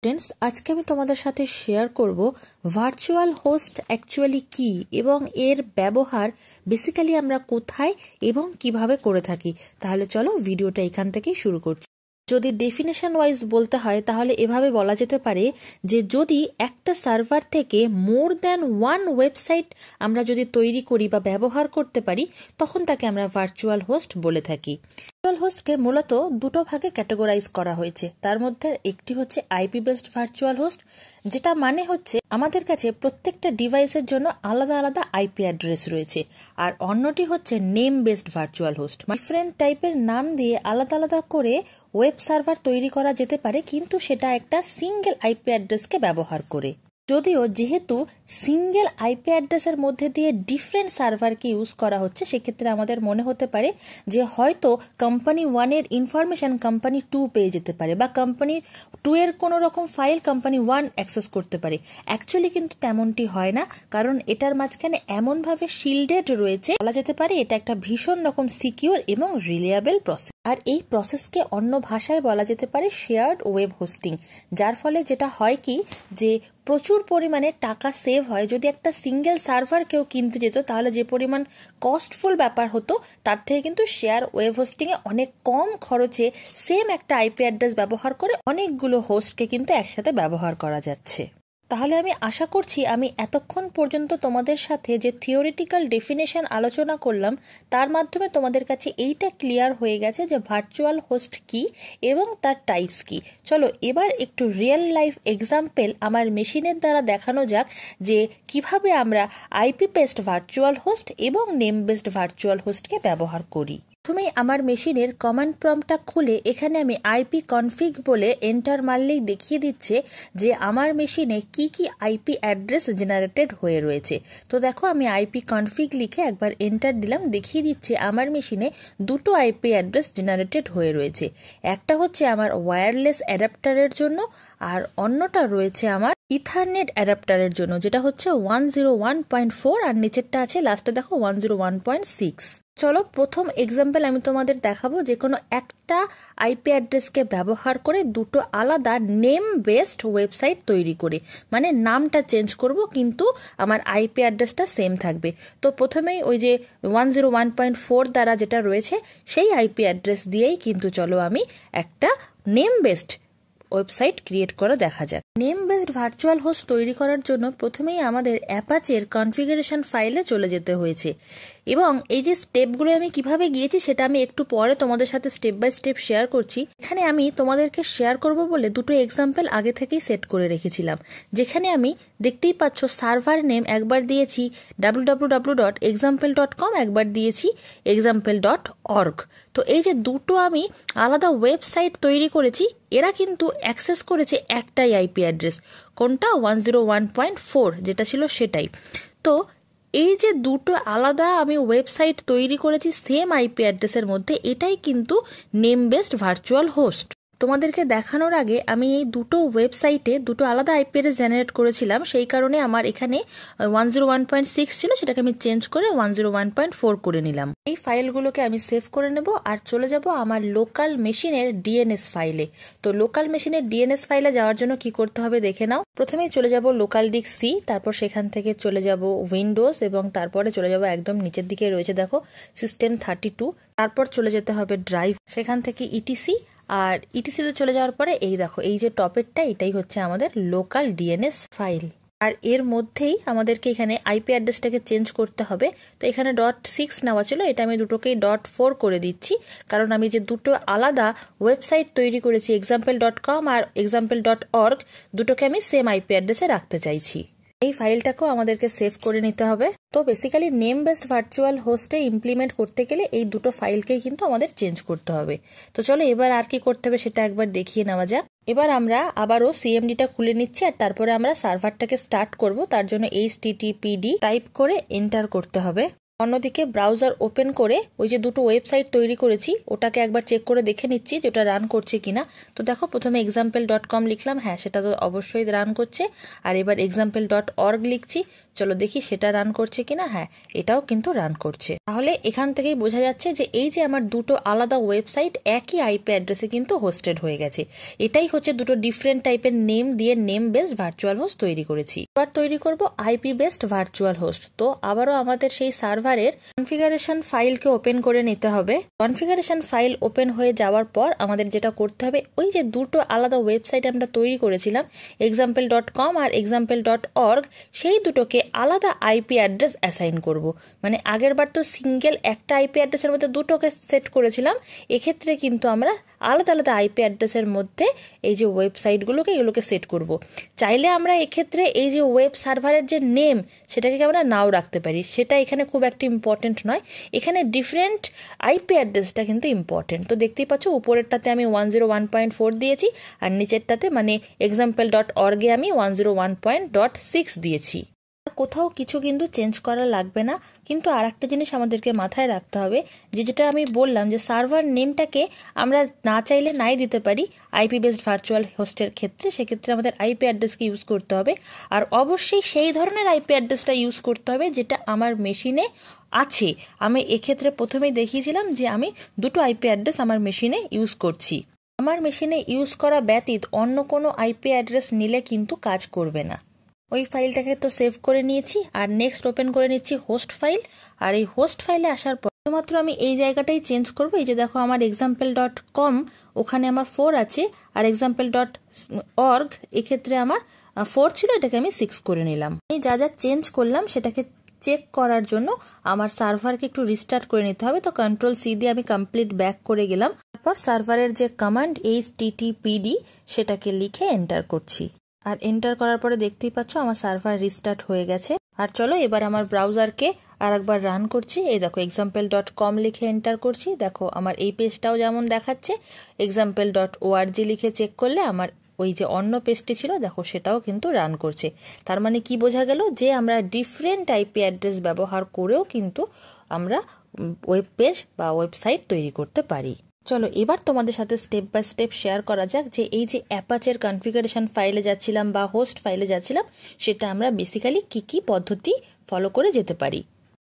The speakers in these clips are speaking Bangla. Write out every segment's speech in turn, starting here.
ফ্রেন্ডস, আজকে আমি তোমাদের সাথে শেয়ার করব ভার্চুয়াল হোস্ট অ্যাকচুয়ালি কি এবং এর ব্যবহার বেসিক্যালি আমরা কোথায় এবং কিভাবে করে থাকি। তাহলে চলো ভিডিওটা এখান থেকেই শুরু করছি। যদি ডেফিনেশন ওয়াইজ বলতে হয় তাহলে এভাবে বলা যেতে পারে যে যদি একটা সার্ভার থেকে মোর দ্যান ওয়ান ওয়েবসাইট আমরা যদি তৈরি করি বা ব্যবহার করতে পারি তখন তাকে আমরা ভার্চুয়াল হোস্ট বলে থাকি। ভার্চুয়াল হোস্টকে মূলত দুটো ভাগে ক্যাটাগরাইজ করা হয়েছে। তার মধ্যে একটি হচ্ছে আইপি বেসড ভার্চুয়াল হোস্ট, যেটা মানে হচ্ছে আমাদের কাছে প্রত্যেকটা ডিভাইসের জন্য আলাদা আলাদা আইপি অ্যাড্রেস রয়েছে। আর অন্যটি হচ্ছে name based virtual host, different টাইপের নাম দিয়ে আলাদা আলাদা করে ওয়েব সার্ভার তৈরি করা যেতে পারে, কিন্তু সেটা একটা সিঙ্গেল আইপি অ্যাড্রেসকে ব্যবহার করে। যদিও যেহেতু সিঙ্গেল আইপি অ্যাড্রেসের মধ্যে দিয়ে ডিফারেন্ট সার্ভারকে ইউজ করা হচ্ছে, সেক্ষেত্রে আমাদের মনে হতে পারে যে হয়তো কোম্পানি 1 এর ইনফরমেশন কোম্পানি 2 পেয়ে যেতে পারে বা কোম্পানি 2 এর কোনো রকম ফাইল কোম্পানি 1 অ্যাক্সেস করতে পারে। অ্যাকচুয়ালি কিন্তু তেমনটি হয় না, কারণ এটার মাঝখানে এমনভাবে শিল্ডেড রয়েছে, বলা যেতে পারে এটা একটা ভীষণ রকম সিকিউর এবং রিলায়েবল প্রসেস। আর এই প্রসেসকে অন্য ভাষায় বলা যেতে পারে শেয়ার্ড ওয়েব হোস্টিং, যার ফলে যেটা হয় কি যে প্রচুর পরিমাণে টাকা সেভ হয়। যদি একটা সিঙ্গেল সার্ভার কেউ কিনতে যেত তাহলে যে পরিমাণ কস্টফুল ব্যাপার হতো, তার থেকে কিন্তু শেয়ার ওয়েব হোস্টিং এ অনেক কম খরচে সেম একটা আইপি অ্যাড্রেস ব্যবহার করে অনেকগুলো হোস্টকে কিন্তু একসাথে ব্যবহার করা যাচ্ছে। তাহলে আমি আশা করছি আমি এতক্ষণ পর্যন্ত তোমাদের সাথে যে থিওরিটিক্যাল ডেফিনেশন আলোচনা করলাম তার মাধ্যমে তোমাদের কাছে এইটা ক্লিয়ার হয়ে গেছে যে ভার্চুয়াল হোস্ট কি এবং তার টাইপস কি। চলো এবার একটু রিয়েল লাইফ এক্সাম্পল আমার মেশিনের দ্বারা দেখানো যাক যে কিভাবে আমরা আইপি বেসড ভার্চুয়াল হোস্ট এবং নেম বেসড ভার্চুয়াল হোস্টকে ব্যবহার করি। প্রথমেই আমার মেশিনের কমান্ড প্রম্পটটা খুলে এখানে আমি আইপি কনফিগ বলে এন্টার মারলেই দেখিয়ে দিচ্ছে যে আমার মেশিনে কি কি আইপি অ্যাড্রেস জেনারেটেড হয়ে রয়েছে। তো দেখো আমি আইপি কনফিগ লিখে একবার এন্টার দিলাম, দেখিয়ে দিচ্ছে আমার মেশিনে দুটো আইপি অ্যাড্রেস জেনারেটেড হয়ে রয়েছে। একটা হচ্ছে আমার ওয়্যারলেস অ্যাডাপ্টারের জন্য আর অন্যটা রয়েছে আমার ইথারনেট অ্যাডাপ্টারের জন্য, যেটা হচ্ছে 101.4 আর নিচেরটা আছে লাস্টে দেখো 101.6। চলো প্রথম এক্সাম্পল আমি তোমাদের দেখাবো যে কোনো একটা আইপি অ্যাড্রেসকে ব্যবহার করে দুটো আলাদা নেম বেসড ওয়েবসাইট তৈরি করে, মানে নামটা চেঞ্জ করব কিন্তু আমার আইপি অ্যাড্রেসটা সেম থাকবে। তো প্রথমেই ওই যে 101.4 দ্বারা যেটা রয়েছে সেই আইপি অ্যাড্রেস দিয়েই কিন্তু চলো আমি একটা নেম বেসড ওয়েবসাইট ক্রিয়েট করে দেখা যাক। নেম বেসড ভার্চুয়াল হোস্ট তৈরি করার জন্য প্রথমেই আমাদের অ্যাপাচের কনফিগারেশন ফাইলে চলে যেতে হয়েছে এবং এই যে স্টেপগুলো আমি কিভাবে গিয়েছি সেটা আমি একটু পরে তোমাদের সাথে স্টেপ বাই স্টেপ শেয়ার করছি। এখানে আমি তোমাদেরকে শেয়ার করব বলে দুটো এক্সাম্পল আগে থেকেই সেট করে রেখেছিলাম, যেখানে আমি দেখতেই পাচ্ছ সার্ভার নেম একবার দিয়েছি www.example.com, একবার দিয়েছি example.org। তো এই যে দুটো আমি আলাদা ওয়েবসাইট তৈরি করেছি, এরা কিন্তু অ্যাক্সেস করেছে একটাই আইপি অ্যাড্রেস, কোনটা 101.4 যেটা ছিল সেটাই। তো এই যে দুটো আলাদা আমি ওয়েবসাইট তৈরি করেছি সেম আইপি অ্যাড্রেসের মধ্যে, এটাই কিন্তু নেম বেসড ভার্চুয়াল হোস্ট। তোমাদেরকে দেখানোর আগে আমি এই দুটো ওয়েবসাইটে দুটো আলাদা আইপি অ্যাড্রেস জেনারেট করেছিলাম, সেই কারণে আমার এখানে 101.6 ছিল, সেটাকে আমি চেঞ্জ করে 101.4 করে নিলাম। এই ফাইলগুলোকে আমি সেভ করে নেব আর চলে যাব আমার লোকাল মেশিনের ডিএনএস ফাইলে। তো লোকাল মেশিনের ডিএনএস ফাইলে যাওয়ার জন্য কি করতে হবে দেখে নাও। প্রথমেই চলে যাব লোকাল ডিস্ক সি, তারপর সেখান থেকে চলে যাব উইন্ডোজ এবং তারপরে চলে যাব একদম নিচের দিকে রয়েছে দেখো সিস্টেম 32, তারপর চলে যেতে হবে ড্রাইভ, সেখান থেকে ইটিসি, আর ইটিসিতে চলে যাওয়ার পরে এই দেখো এই যে টপেরটা এটাই হচ্ছে আমাদের লোকাল ডিএনএস ফাইল। আর এর মধ্যেই আমাদেরকে এখানে আইপি অ্যাড্রেসটাকে চেঞ্জ করতে হবে। তো এখানে .6 নেওয়া ছিল, এটা আমি দুটোকেই .4 করে দিচ্ছি, কারণ আমি যে দুটো আলাদা ওয়েবসাইট তৈরি করেছি example.com আর example.org, দুটোকে আমি সেম আইপি অ্যাড্রেসে রাখতে চাইছি। এই ফাইলটাকেও আমাদেরকে সেভ করে নিতে হবে। তো বেসিক্যালি নেম বেসড ভার্চুয়াল হোস্টে ইমপ্লিমেন্ট করতে গেলে এই দুটো ফাইলকেই কিন্তু আমাদের চেঞ্জ করতে হবে। তো চলো এবার আর কি করতে হবে সেটা একবার দেখিয়ে নেওয়া যাক। এবার আমরা আবারও সিএমডিটা খুলে নিচ্ছি আর তারপরে আমরা সার্ভারটাকে স্টার্ট করব। তার জন্য HTTPD টাইপ করে এন্টার করতে হবে। অন্যদিকে ব্রাউজার ওপেন করে ওই যে দুটো ওয়েবসাইট তৈরি করেছি ওটাকে একবার চেক করে দেখে নিচ্ছি যে ওটা রান করছে কিনা। তো দেখো প্রথমে example.com লিখলাম, হ্যাঁ সেটা তো অবশ্যই রান করছে। আর এবার example.org লিখছি, চলো দেখি সেটা রান করছে কিনা। হ্যাঁ, এটাও কিন্তু রান করছে। তাহলে এখান থেকেই বোঝা যাচ্ছে যে এই যে আমার দুটো আলাদা ওয়েবসাইট একই আইপি অ্যাড্রেসে কিন্তু হোস্টেড হয়ে গেছে। এটাই হচ্ছে দুটো ডিফারেন্ট টাইপের নেম দিয়ে নেম বেসড ভার্চুয়াল হোস্ট তৈরি করেছি। এবার তৈরি করব আইপি বেসড ভার্চুয়াল হোস্ট। তো আবারও আমাদের সেই সার্ভারের কনফিগারেশন ফাইলকে ওপেন করে নিতে হবে। কনফিগারেশন ফাইল ওপেন হয়ে যাওয়ার পর আমাদের যেটা করতে হবে, ওই যে দুটো আলাদা ওয়েবসাইট আমরা তৈরি করেছিলাম example.com আর example.org, সেই দুটোকে আলাদা আইপি অ্যাড্রেস অ্যাসাইন করব। মানে আগের বার তো সিঙ্গেল একটা আইপি অ্যাড্রেসের মধ্যে দুটোকে সেট করেছিলাম, এক্ষেত্রে কিন্তু আমরা আলাদা আলাদা আইপি অ্যাড্রেসের মধ্যে এই যে ওয়েবসাইটগুলোকে এগুলোকে সেট করব। চাইলে আমরা এক্ষেত্রে এই যে ওয়েব সার্ভারের যে নেম সেটাকে আমরা নাও রাখতে পারি, সেটা এখানে খুব একটা ইম্পর্টেন্ট নয়। এখানে ডিফারেন্ট আইপি অ্যাড্রেসটা কিন্তু ইম্পর্টেন্ট। তো দেখতেই পাচ্ছ উপরেরটাতে আমি 101.4 দিয়েছি আর নিচেরটাতে মানে example.org এ আমি 101.6 দিয়েছি। কোথাও কিছু কিন্তু চেঞ্জ করা লাগবে না। কিন্তু আর একটা জিনিস আমাদেরকে মাথায় রাখতে হবে, যে যেটা আমি বললাম যে সার্ভার নেমটাকে আমরা না চাইলে নাই দিতে পারি আইপি বেসড ভার্চুয়াল হোস্টের ক্ষেত্রে, সেক্ষেত্রে আমাদের আইপি অ্যাড্রেসকে ইউজ করতে হবে। আর অবশ্যই সেই ধরনের আইপি অ্যাড্রেসটা ইউজ করতে হবে যেটা আমার মেশিনে আছে। আমি এক্ষেত্রে প্রথমেই দেখিয়েছিলাম যে আমি দুটো আইপি অ্যাড্রেস আমার মেশিনে ইউজ করছি। আমার মেশিনে ইউজ করা ব্যতীত অন্য কোনো আইপি অ্যাড্রেস নিলে কিন্তু কাজ করবে না। ওই ফাইলটাকে তো সেভ করে নিয়েছি আর নেক্সট ওপেন করে নিচ্ছি হোস্ট ফাইল। আর এই হোস্ট ফাইলে আসার পর শুধুমাত্র আমি এই জায়গাটাই চেঞ্জ করবো। এই যে দেখো আমার example.com ওখানে আমার 4 আছে আর example.org এক্ষেত্রে আমার 4 ছিল, এটাকে আমি 6 করে নিলাম। আমি যা যা চেঞ্জ করলাম সেটাকে চেক করার জন্য আমার সার্ভারকে একটু রিস্টার্ট করে নিতে হবে। তো Ctrl+C দিয়ে আমি কমপ্লিট ব্যাক করে গেলাম। তারপর সার্ভারের যে কমান্ড httpd সেটাকে লিখে এন্টার করছি। আর এন্টার করার পরে দেখতেই পাচ্ছ আমার সার্ভার রিস্টার্ট হয়ে গেছে। আর চলো এবার আমার ব্রাউজারকে আর একবার রান করছি। এই দেখো example.com লিখে এন্টার করছি, দেখো আমার এই পেজটাও যেমন দেখাচ্ছে। example.org লিখে চেক করলে আমার ওই যে অন্য পেজটি ছিল দেখো সেটাও কিন্তু রান করছে। তার মানে কি বোঝা গেল যে আমরা ডিফারেন্ট আইপি অ্যাড্রেস ব্যবহার করেও কিন্তু আমরা ওয়েব পেজ বা ওয়েবসাইট তৈরি করতে পারি। চলো এবার তোমাদের সাথে স্টেপ বাই স্টেপ শেয়ার করা যাক যে এই যে অ্যাপাচের কনফিগারেশন ফাইলে যাচ্ছিলাম বা হোস্ট ফাইলে যাচ্ছিলাম সেটা আমরা বেসিক্যালি কি কি পদ্ধতি ফলো করে যেতে পারি।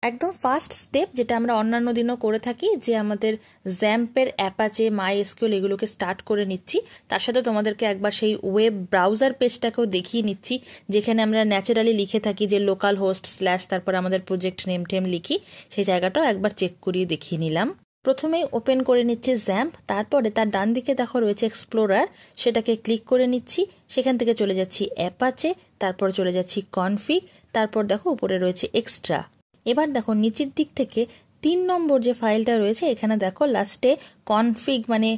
একদম ফার্স্ট স্টেপ যেটা আমরা অন্যান্য দিনও করে থাকি, যে আমাদের জ্যাম্পের অ্যাপাচে MySQL এগুলোকে স্টার্ট করে নিচ্ছি। তার সাথে তোমাদেরকে একবার সেই ওয়েব ব্রাউজার পেজটাকেও দেখিয়ে নিচ্ছি যেখানে আমরা ন্যাচারালি লিখে থাকি যে লোকাল হোস্ট / তারপর আমাদের প্রজেক্ট নেম টেম লিখি, সেই জায়গাটাও একবার চেক করিয়ে দেখিয়ে নিলাম। প্রথমে ওপেন করে নিচ্ছি জ্যাম্প, তারপরে তার ডান দিকে দেখো রয়েছে এক্সপ্লোরার, সেটাকে ক্লিক করে নিচ্ছি। সেখান থেকে চলে যাচ্ছি অ্যাপাচে, তারপর চলে যাচ্ছি কনফিগ, তারপর দেখো উপরে রয়েছে এক্সট্রা। এবার দেখো নিচের দিক থেকে 3 নম্বর যে ফাইলটা রয়েছে এখানে দেখো লাস্টে কনফিগ মানে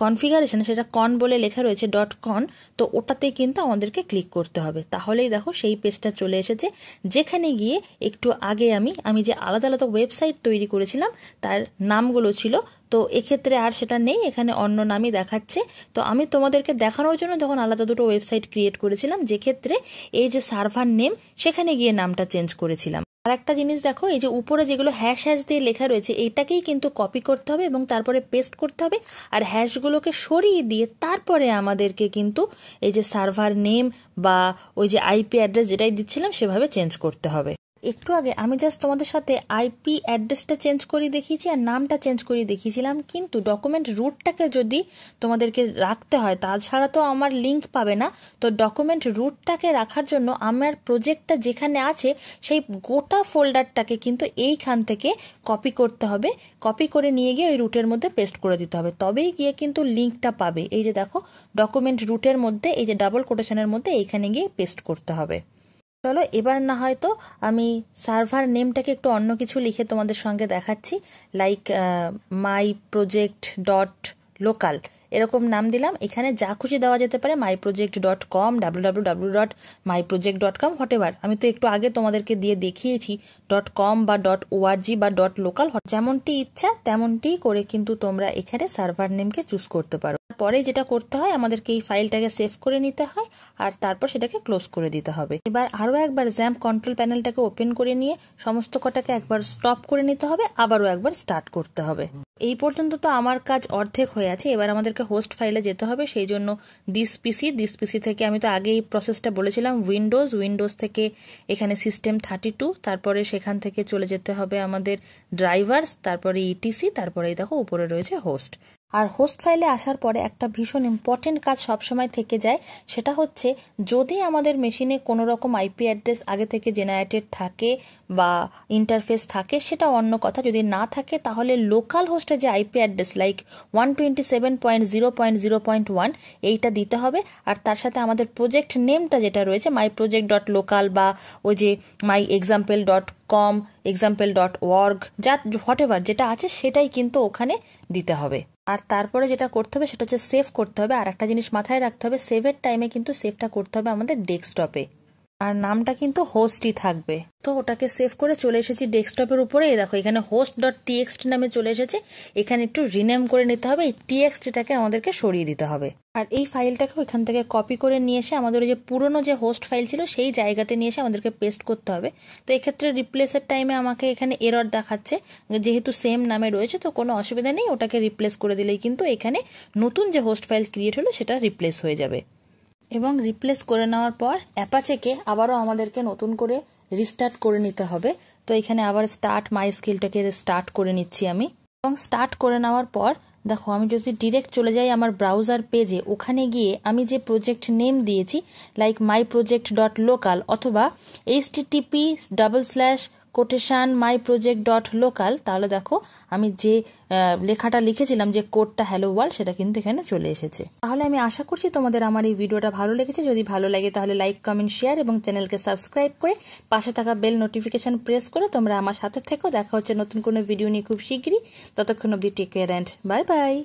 কনফিগারেশন সেটা কন বলে লেখা রয়েছে .con, তো ওটাতে কিন্তু আমাদেরকে ক্লিক করতে হবে। তাহলেই দেখো সেই পেজটা চলে এসেছে যেখানে গিয়ে একটু আগে আমি যে আলাদা আলাদা ওয়েবসাইট তৈরি করেছিলাম তার নামগুলো ছিল। তো এক্ষেত্রে আর সেটা নেই, এখানে অন্য নামই দেখাচ্ছে। তো আমি তোমাদেরকে দেখানোর জন্য যখন আলাদা দুটো ওয়েবসাইট ক্রিয়েট করেছিলাম, যে ক্ষেত্রে এই যে সার্ভার নেম সেখানে গিয়ে নামটা চেঞ্জ করেছিলাম। আর একটা জিনিস দেখো, এই যে উপরে যেগুলো হ্যাশ দিয়ে লেখা রয়েছে এইটাকেই কিন্তু কপি করতে হবে এবং তারপরে পেস্ট করতে হবে। আর হ্যাশগুলোকে সরিয়ে দিয়ে তারপরে আমাদেরকে কিন্তু এই যে সার্ভার নেম বা ওই যে আইপি অ্যাড্রেস যেটাই দিচ্ছিলাম সেভাবে চেঞ্জ করতে হবে। একটু আগে আমি জাস্ট তোমাদের সাথে আইপি অ্যাড্রেসটা চেঞ্জ করে দেখিয়েছি আর নামটা চেঞ্জ করে দেখিয়েছিলাম, কিন্তু ডকুমেন্ট রুটটাকে যদি তোমাদেরকে রাখতে হয় তাছাড়া তো আমার লিঙ্ক পাবে না। তো ডকুমেন্ট রুটটাকে রাখার জন্য আমার প্রজেক্টটা যেখানে আছে সেই গোটা ফোল্ডারটাকে কিন্তু এইখান থেকে কপি করতে হবে। কপি করে নিয়ে গিয়ে ওই রুটের মধ্যে পেস্ট করে দিতে হবে, তবেই গিয়ে কিন্তু লিঙ্কটা পাবে। এই যে দেখো ডকুমেন্ট রুটের মধ্যে এই যে ডাবল কোটেশনের মধ্যে এইখানে গিয়ে পেস্ট করতে হবে। চলো এবার না হয়তো আমি সার্ভার নেমটাকে একটু অন্য কিছু লিখে তোমাদের সঙ্গে দেখাচ্ছি, লাইক myproject.local এরকম নাম দিলাম। এখানে যা খুশি দেওয়া যেতে পারে, myproject.com, www.myproject.com, হোয়াটএভার। আমি তো একটু আগে তোমাদেরকে দিয়ে দেখিয়েছি .com বা .org বা .local, যেমনটি ইচ্ছা তেমনটি করে কিন্তু তোমরা এখানে সার্ভার নেমকে চুজ করতে পারো। তারপরে যেটা করতে হয় আমাদেরকে এই ফাইলটাকে সেভ করে নিতে হয় আর তারপর সেটাকে ক্লোজ করে দিতে হবে। এবার আরও একবার জ্যাম্প কন্ট্রোল প্যানেলটাকে ওপেন করে নিয়ে সমস্ত কটাকে একবার স্টপ করে নিতে হবে, আবারও একবার স্টার্ট করতে হবে। এই পর্যন্ত তো আমার কাজ অর্ধেক হয়ে আছে। এবার আমাদেরকে হোস্ট ফাইলে যেতে হবে, সেই জন্য দিস পিসি থেকে আমি তো আগে এই প্রসেসটা বলেছিলাম, উইন্ডোজ থেকে এখানে সিস্টেম 32, তারপরে সেখান থেকে চলে যেতে হবে আমাদের ড্রাইভার্স, তারপরে ইটিসি, তারপরে দেখো উপরে রয়েছে হোস্ট। আর হোস্ট ফাইলে আসার পরে একটা ভীষণ ইম্পর্টেন্ট কাজ সবসময় থেকে যায়, সেটা হচ্ছে যদি আমাদের মেশিনে কোনো রকম আইপি অ্যাড্রেস আগে থেকে জেনারেটেড থাকে বা ইন্টারফেস থাকে সেটা অন্য কথা, যদি না থাকে তাহলে লোকাল হোস্টে যে আইপি অ্যাড্রেস লাইক 127.0.0.1 এইটা দিতে হবে। আর তার সাথে আমাদের প্রজেক্ট নেমটা যেটা রয়েছে myproject.local বা ওই যে myexample.com, example.org, যা হোয়াটএভার যেটা আছে সেটাই কিন্তু ওখানে দিতে হবে। আর তারপরে যেটা করতে হবে সেটা হচ্ছে সেভ করতে হবে। আর একটা জিনিস মাথায় রাখতে হবে, সেভের টাইমে কিন্তু সেভটা করতে হবে আমাদের ডেস্কটপে, আর নামটা কিন্তু হোস্টই থাকবে। তো ওটাকে সেভ করে চলে এসেছি ডেস্কটপের উপরে। দেখো এখানে host.txt নামে চলে এসেছে, এখানে একটু রিনেম করে নিতে হবে, এই txtটাকে আমাদেরকে সরিয়ে দিতে হবে। আর এই ফাইলটাকে ওইখান থেকে কপি করে নিয়ে এসে আমাদের ওই যে পুরনো যে হোস্ট ফাইল ছিল সেই জায়গাতে নিয়ে এসে আমাদেরকে পেস্ট করতে হবে। তো এক্ষেত্রে রিপ্লেসের টাইমে আমাকে এখানে এরর দেখাচ্ছে, যেহেতু সেম নামে রয়েছে তো কোনো অসুবিধা নেই, ওটাকে রিপ্লেস করে দিলেই কিন্তু এখানে নতুন যে হোস্ট ফাইল ক্রিয়েট হলো সেটা রিপ্লেস হয়ে যাবে। এবং রিপ্লেস করে নেওয়ার পর অ্যাপাচেকে আবারও আমাদেরকে নতুন করে রিস্টার্ট করে নিতে হবে। তো এখানে আবার স্টার্ট মাই স্কিলটাকে স্টার্ট করে নিচ্ছি আমি। এবং স্টার্ট করে নেওয়ার পর দেখো আমি যদি ডিরেক্ট চলে যাই আমার ব্রাউজার পেজে, ওখানে গিয়ে আমি যে প্রজেক্ট নেম দিয়েছি লাইক myproject.local অথবা http://myproject.local, তাহলে দেখো আমি যে লেখাটা লিখেছিলাম যে কোডটা হ্যালো ওয়ার্ল্ড সেটা কিন্তু এখানে চলে এসেছে। তাহলে আমি আশা করছি তোমাদের আমার এই ভিডিওটা ভালো লেগেছে। যদি ভালো লাগে তাহলে লাইক, কমেন্ট, শেয়ার এবং চ্যানেলকে সাবস্ক্রাইব করে পাশে থাকা বেল নোটিফিকেশন প্রেস করে তোমরা আমার সাথে থেকো। দেখা হচ্ছে নতুন কোনো ভিডিও নিয়ে খুব শীঘ্রই। ততক্ষণ অবধি take care and bye by.